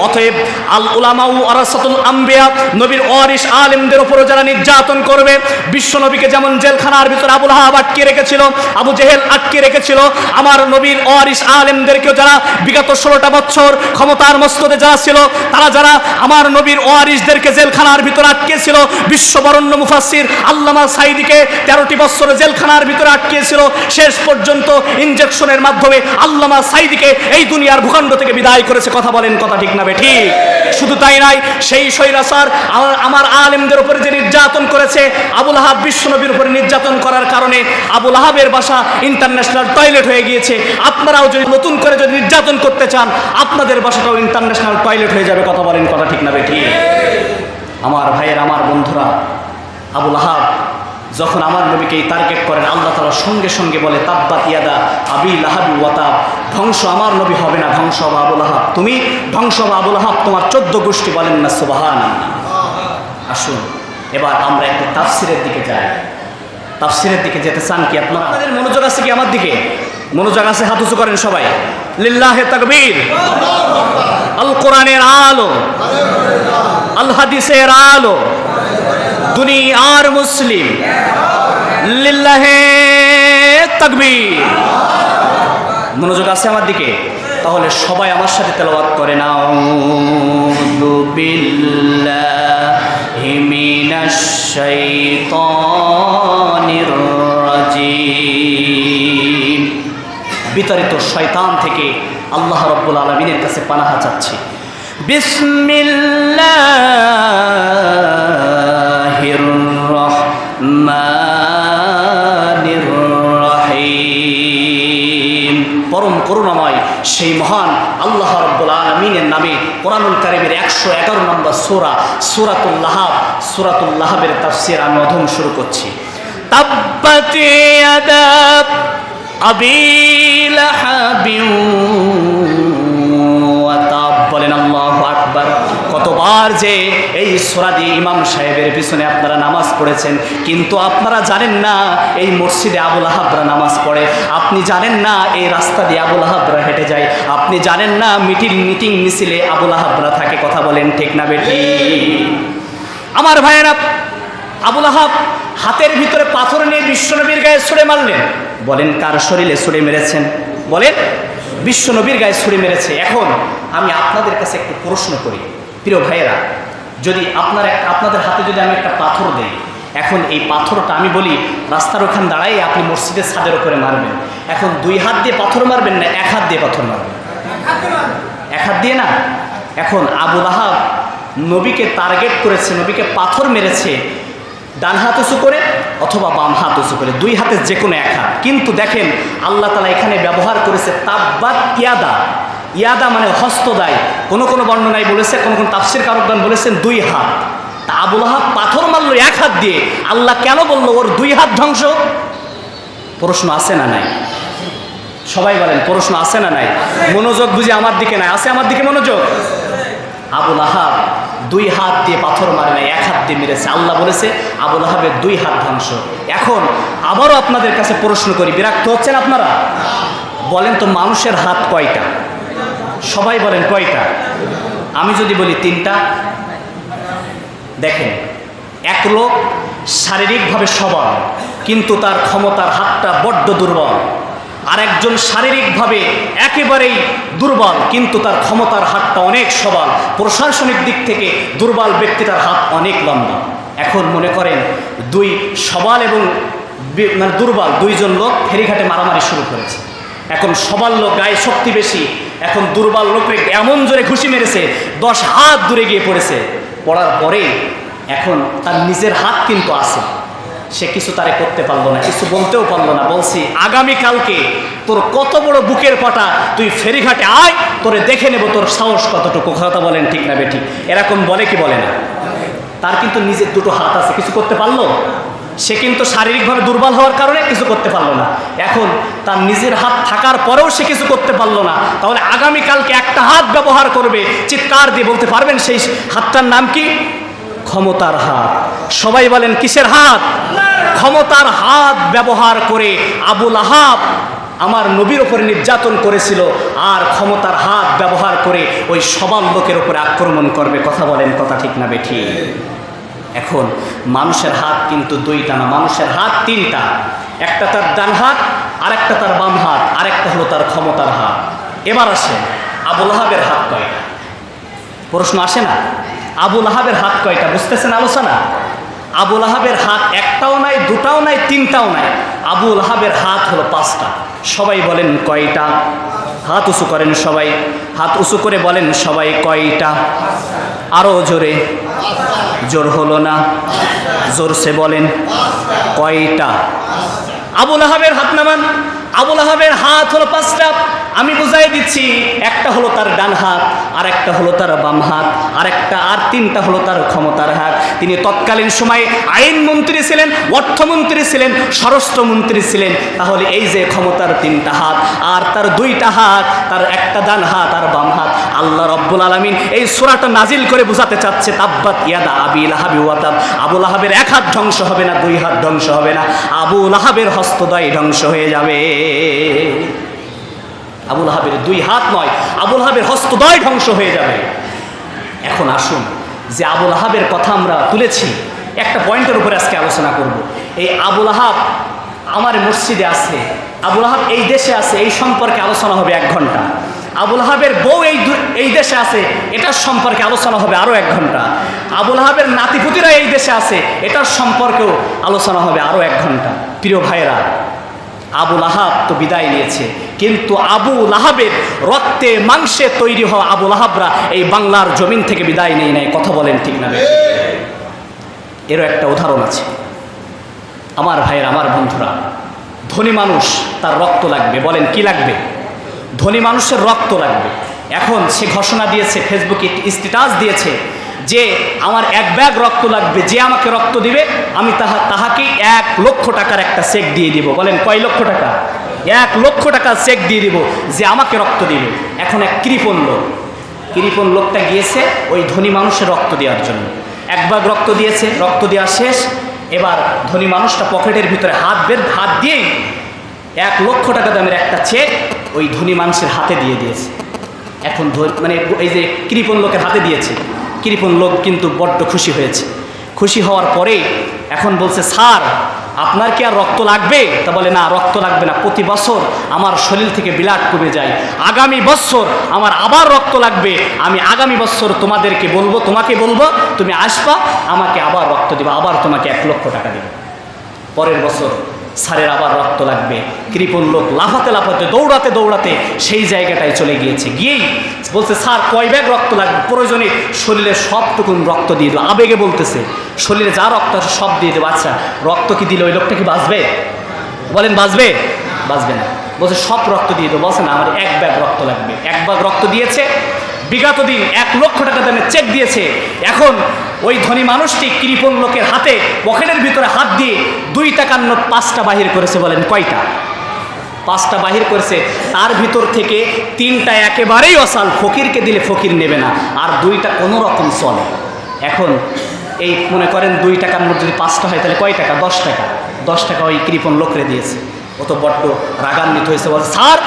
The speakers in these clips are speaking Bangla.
অতএব আল উলামাউ ওয়ারাসাতুল আম্বিয়া, নবীর ওয়ারিস আলেমদের উপর যারা নির্যাতন করবে, বিশ্ব নবীকে যেমন জেলখানার ভিতরে আবু লাহাব আটকে রেখেছিল, আবু জেহেল আটকে রেখেছিল, আমার নবীর ওয়ারিস আলেমদেরকেও যারা বিগত 16টা বছর ক্ষমতার মস্তদে যারা ছিল, তারা যারা আমার নবীর ওয়ারিসদেরকে জেলখানার ভিতরে আটকেছিল, বিশ্ববরণ্য মুফাসসির আল্লামা সাঈদীকে 13টি বছর জেলখানার ভিতরে আটকেছিল, শেষ পর্যন্ত ইনজেকশনের মাধ্যমে আল্লামা সাঈদীকে এই দুনিয়ার ভূখণ্ড থেকে বিদায় করেছে। কথা বলেন, কথা ঠিক না বেঠিক? শুধু তাই নয়, সেই স্বৈরাচার আমার আলেমদের উপরে যে নির্যাতন করেছে, আবু লাহাব বিশ্বনবীর উপরে নির্যাতন করার কারণে আবু লাহাবের বাসা ইন্টারন্যাশনাল টয়লেট হয়ে গিয়েছে। আপনারাও যদি নতুন করে যদি নির্যাতন করতে চান, আপনাদের বাসাটাও ইন্টারন্যাশনাল টয়লেট হয়ে যাবে। কথা বলেন, কথা ঠিক না বেঠিক? আমার ভাইয়ের, আমার বন্ধুরা, আবু লাহাব যখন আমার নবীকে টার্গেট করেন, আল্লাহ তাআলা সঙ্গে সঙ্গে বলে তাব্বাত ইয়াদা আবি লাহাবি ওয়া তাব, ধ্বংস আমার নবী হবে না, ধ্বংস হবে আবু লাহাব। তুমি ধ্বংস হবে আবু লাহাব, তোমার 14 গোষ্ঠী। বলেন না সুবহানাল্লাহ? আসুন এবার আমরা একটু তাফসিরের দিকে যাই। তাফসিরের দিকে যেতে চান কি আপনারা? আপনাদের মনোযোগ আছে কি আমার দিকে? মনোযোগ আছে? হাত উঁচু করেন সবাই। লিল্লাহে তাকবীর। আল কোরআনের আলো, আল হাদিসের আলো, দুনিয়ার মুসলিম, লিল্লাহে তাকবীর। মনোযোগ আছে আমার দিকে? তাহলে সবাই আমার সাথে তেলাওয়াত করেন, আউযু বিল্লাহি মিনাশ শাইতানির রাজিম। বিতাড়িত শয়তান থেকে আল্লাহ রাব্বুল আলামিনের কাছে পানাহা চাচ্ছি। বিসমিল্লাহির রহমানির রহিম। পরম করুণাময় সেই মহান আল্লাহ রাব্বুল আলামিনের নামে কোরআনুল কারীমের 111 নম্বর সূরা, সূরাতুল লাহাব। সূরাতুল লাহাবের তাফসীর আমি অধম শুরু করছি। তাব্বাত ইয়াদা আবি লাহাবিন ওয়া তাব। বলেন আল্লাহু আকবার। কতবার যে এই সূরা দিয়ে ইমাম সাহেবের পিছনে আপনারা নামাজ পড়েছেন, কিন্তু আপনারা জানেন না এই মসজিদে আবু লাহাবরা নামাজ পড়ে। আপনি জানেন না এই রাস্তা দিয়ে আবু লাহাবরা হেঁটে যায়। আপনি জানেন না মিটিং মিছিলে আবু লাহাবরা থাকে। কথা বলেন ঠিক না বেঠিক? আমার ভাইয়েরা, আবু লাহাব হাতের ভিতরে পাথর নিয়ে বিশ্বনবীর গায়ে ছুঁড়ে মারলেন। বলেন কার শরীরে ছুঁড়ে মেরেছেন? বলেন বিশ্বনবীর গায়ে ছুঁড়ে মেরেছে। এখন আমি আপনাদের কাছে একটু প্রশ্ন করি, প্রিয় ভাইয়েরা, যদি আপনাদের হাতে যদি আমি একটা পাথর দেই, এখন এই পাথরটা আমি বলি রাস্তার ওখানে দাঁড়াই আপনি মসজিদের ছাদের উপরে মারবেন, এখন 2 হাত দিয়ে পাথর মারবেন না 1 হাত দিয়ে পাথর মারবেন? 1 হাত দিয়ে না। এখন আবু লাহাব নবীকে টার্গেট করেছে, নবীকে পাথর মেরেছে ডান হাত উঁচু করে অথবা বাম হাত উঁচু করে, 2 হাতের যে কোনো 1 হাত। কিন্তু দেখেন আল্লাহ তাআলা এখানে ব্যবহার করেছে তাব্বাত ইয়াদা। ইয়াদা মানে হস্তদায়। কোন বর্ণনায় বলেছে, কোন তাফসীর কারকগণ বলেছেন 2 হাত। তা আবু লাহাব পাথর মারলো 1 হাত দিয়ে, আল্লাহ কেন বললো ওর 2 হাত ধ্বংস? প্রশ্ন আছে না নাই? সবাই বলেন প্রশ্ন আছে না নাই? মনোযোগ বুঝি আমার দিকে নাই? আছে আমার দিকে মনোযোগ? আবু লাহাব 2 হাত দিয়ে পাথর মারে নাই, 1 হাত দিয়ে মেরেছে। আল্লাহ বলেছে আবু লাহাবের 2 হাত ধ্বংস। এখন আবারও আপনাদের কাছে প্রশ্ন করি, বিরক্ত হচ্ছেন আপনারা? বলেন তো মানুষের হাত কয়টা? সবাই বলেন কয়টা? আমি যদি বলি 3টা। দেখেন, এক লোক শারীরিকভাবে সবল কিন্তু তার ক্ষমতার হাতটা বড্ড দুর্বল, আর একজন শারীরিকভাবে একেবারেই দুর্বল কিন্তু তার ক্ষমতার হাতটা অনেক সবল। প্রশাসনিক দিক থেকে দুর্বল ব্যক্তিটার হাত অনেক লম্বা। এখন মনে করেন 2 সবল এবং দুর্বল 2 জন লোক ফেরিঘাটে মারামারি শুরু করেছে। এখন সবল লোক গায়ে শক্তি বেশি, এখন দুর্বল লোককে এমন জোরে ঘুষি মেরেছে 10 হাত দূরে গিয়ে পড়েছে। পড়ার পরে এখন তার নিজের হাত কিন্তু আছে, সে কিছু তারে করতে পারলো না, কিছু বলতেও পারলো না। বলছি আগামীকালকে তোর কত বড় বুকের পাটা, তুই ফেরিঘাটে আয়, তোরে দেখে নেব তোর সাহস কতটুকু। কথা বলেন ঠিক না বেঠিক? এরকম বলে কি বলে না? তার কিন্তু নিজের 2টো হাত আছে, কিছু করতে পারলো? সে কিন্তু শারীরিকভাবে দুর্বল হওয়ার কারণে কিছু করতে পারলো না। এখন তার নিজের হাত থাকার পরেও সে কিছু করতে পারলো না, তাহলে আগামীকালকে একটা হাত ব্যবহার করবে, চিৎকার দিয়ে বলতে পারবেন সেই হাতটার নাম কি? ক্ষমতার হাত। সবাই বলেন কিসের হাত? ক্ষমতার হাত ব্যবহার করে আবু লাহাব আমার নবীর ওপরে নির্যাতন করেছিল, আর ক্ষমতার হাত ব্যবহার করে ওই সবার লোকের ওপরে আক্রমণ করবে। কথা বলেন, কথা ঠিক না বেঠিক? এখন মানুষের হাত কিন্তু দুইটা না, মানুষের হাত তিনটা। একটা তার ডান হাত, আরেকটা তার বাম হাত, আরেকটা হলো তার ক্ষমতার হাত। এবার আসে আবু লাহাবের হাত কয়টা? প্রশ্ন আসে না? আবু লাহাবের হাত কয়টা? বুঝতেছেন আলোচনা? আবু লাহাবের হাত একটাও নাই, দুটাও নাই, তিনটাও নাই। আবু লাহাবের হাত হলো পাঁচটা। সবাই বলেন কয়টা? হাত উঁচু করেন সবাই, হাত উঁচু করে বলেন সবাই কয়টা? আরো জোরে। জোর হলো না, জোরসে বলেন কয়টা? আবু লাহাবের হাত নামান। আবু লাহাবের হাত হলো পাঁচটা। আমি বুঝাই দিচ্ছি, একটা হলো তার ডান হাত, আর একটা হলো তার বাম হাত, আর তিনটা হলো তার ক্ষমতার হাত। তিনি তৎকালীন সময়ে আইনমন্ত্রী ছিলেন, অর্থমন্ত্রী ছিলেন, স্বরাষ্ট্রমন্ত্রী ছিলেন। তাহলে এই যে ক্ষমতার তিনটা হাত আর তার দুইটা হাত, তার একটা ডান হাত আর বাম হাত, আল্লাহ রব্বুল আলামিন এই সূরাটা নাজিল করে বোঝাতে চাচ্ছে, তাব্বাত ইয়াদা আবি লাহাবি ওয়া তাব। আবু লাহাবের এক হাত ধ্বংস হবে না, দুই হাত ধ্বংস হবে না, আবু লাহাবের হস্তদ্বয় ধ্বংস হয়ে যাবে। আবু লাহাবের দুই হাত নয়, আবু লাহাবের হস্তদ্বয় ধ্বংস হয়ে যাবে। এখন আসুন, যে আবু লাহাবের কথা আমরা তুলেছি, একটা পয়েন্টের উপরে আজকে আলোচনা করব। এই আবু লাহাব আমার মসজিদে আছে, আবু লাহাব এই দেশে আছে, এই সম্পর্কে আলোচনা হবে 1 ঘন্টা। আবু লাহাবের বউ এই দেশে আছে, এটার সম্পর্কে আলোচনা হবে আরো 1 ঘন্টা। আবু লাহাবের নাতিপুতিরা এই দেশে আছে, এটার সম্পর্কেও আলোচনা হবে আরো 1 ঘন্টা। প্রিয় ভাইয়েরা, আবু লাহাব তো বিদায় নিয়েছে, কিন্তু আবু লাহাবের রক্তে মাংসে তৈরি হওয়া আবু লাহাবরা এই বাংলার জমিন থেকে বিদায় নেই নাই। কথা বলেন ঠিক না? এরও একটা উদাহরণ আছে। আমার ভাইয়ের, আমার বন্ধুরা, ধনী মানুষ তার রক্ত লাগবে। বলেন কি লাগবে? ধনী মানুষের রক্ত লাগবে। এখন সে ঘোষণা দিয়েছে, ফেসবুকে স্ট্যাটাস দিয়েছে যে আমার 1 ব্যাগ রক্ত লাগবে, যে আমাকে রক্ত দিবে আমি তাহাকে 1 লক্ষ টাকার একটা চেক দিয়ে দিব। বলেন কয় লক্ষ টাকা? 1 লক্ষ টাকার চেক দিয়ে দিব যে আমাকে রক্ত দিবে। এখন এক কৃপণ লোকটা গিয়েছে ওই ধনী মানুষের রক্ত দেওয়ার জন্য। 1 ব্যাগ রক্ত দিয়েছে, রক্ত দেওয়া শেষ। এবার ধনী মানুষটা পকেটের ভিতরে হাত দিয়েই 1 লক্ষ টাকা দামের একটা চেক ওই ধনী মানুষের হাতে দিয়ে দিয়েছে। এখন মানে এই যে কৃপণ লোকের হাতে দিয়েছে, কৃপণ লোক কিন্তু বড্ড খুশি হয়েছে। খুশি হওয়ার পরেই এখন বলছে, স্যার আপনার কি আর রক্ত লাগবে? তা বলে না, রক্ত লাগবে না, প্রতি বছর আমার শরীর থেকে ব্লাড কমে যায়, আগামী বছর আমার আবার রক্ত লাগবে, আমি আগামী বছর তোমাকে বলবো, তুমি আসবা, আমাকে আবার রক্ত দিবা, আবার তোমাকে 1 লক্ষ টাকা দেবে। পরের বছর স্যারের আবার রক্ত লাগবে। কৃপণ লোক লাফাতে দৌড়াতে সেই জায়গাটায় চলে গিয়েছে। গিয়েই বলছে, স্যার কয় ব্যাগ রক্ত লাগবে? প্রয়োজনে শরীরের সবটুকুন রক্ত দিয়ে দেবো। আবেগে বলতেছে, শরীরে যা রক্ত আছে সব দিয়ে দেবো। আচ্ছা, রক্ত কি দিলে ওই লোকটা কি বাঁচবে? বলেন বাঁচবে? বাঁচবে না। বলছে সব রক্ত দিয়ে দেবো। বলছে না, আমার 1 ব্যাগ রক্ত লাগবে। 1 ব্যাগ রক্ত দিয়েছে। বিগত দিন 1 লক্ষ টাকা দামে চেক দিয়েছে। এখন ওই ধনী মানুষটি কৃপণ লোকের হাতে পকেটের ভিতরে হাত দিয়ে 2 টাকার নোট 5টা বাহির করেছে। বলেন কয়টা? 5টা বাহির করেছে। তার ভিতর থেকে 3টা একেবারেই অসাল, ফকিরকে দিলে ফকির নেবে না, আর 2টা কোনো রকম চলে। এখন এই মনে করেন 2 টাকার নোট যদি 5টা হয় তাহলে কয় টাকা? 10 টাকা। 10 টাকা ওই কৃপণ লোকরে দিয়েছে। ও তো বড্ড রাগান্বিত হয়েছে। বলছে, স্যার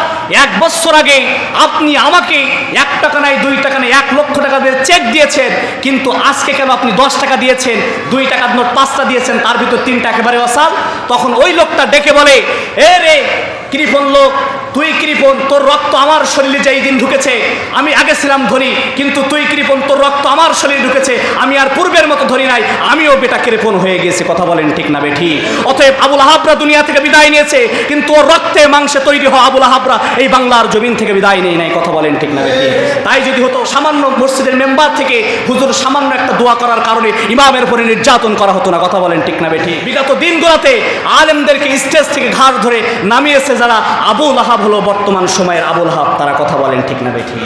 1 বছর আগে আপনি আমাকে 1 টাকা নাই, 2 টাকা নাই, 1 লক্ষ টাকা দিয়ে চেক দিয়েছেন, কিন্তু আজকে কেন আপনি 10 টাকা দিয়েছেন, 2 টাকার নোট 5টা দিয়েছেন, তার ভিতর 3টা একেবারে অসাল। তখন ওই লোকটা ডেকে বলে, এ রে কৃপণ লোক, তুই কৃপণ, তোর রক্ত আমার শরীরে যেই দিন ঢুকেছে, আমি আগে ছিলাম ধনী, কিন্তু তুই কৃপণ, তোর রক্ত আমার শরীরে ঢুকেছে, আমি আর পূর্বের মতো ধনী নাই, আমিও বেটা কৃপণ হয়ে গেছি। কথা বলেন ঠিক না বেঠিক? অতএব আবু লাহাবরা দুনিয়া থেকে বিদায় নিয়েছে, কিন্তু ওর রক্তে মাংসে তৈরি হওয়া আবু লাহাবরা এই বাংলার জমিন থেকে বিদায় নেই নাই। কথা বলেন ঠিক না বেঠিক? তাই যদি হতো, সামান্য মসজিদের মেম্বার থেকে হুজুর সামান্য একটা দোয়া করার কারণে ইমামের উপরে নির্যাতন করা হতো না। কথা বলেন ঠিক না বেঠিক? বিগত দিনগুলোতে আলেমদেরকে স্টেজ থেকে ঘাড় ধরে নামিয়েছে যারা, আবু লাহাব হলো বর্তমান সময়ের আবু লাহাব। তারা কথা বলেন ঠিক না বেঠিক?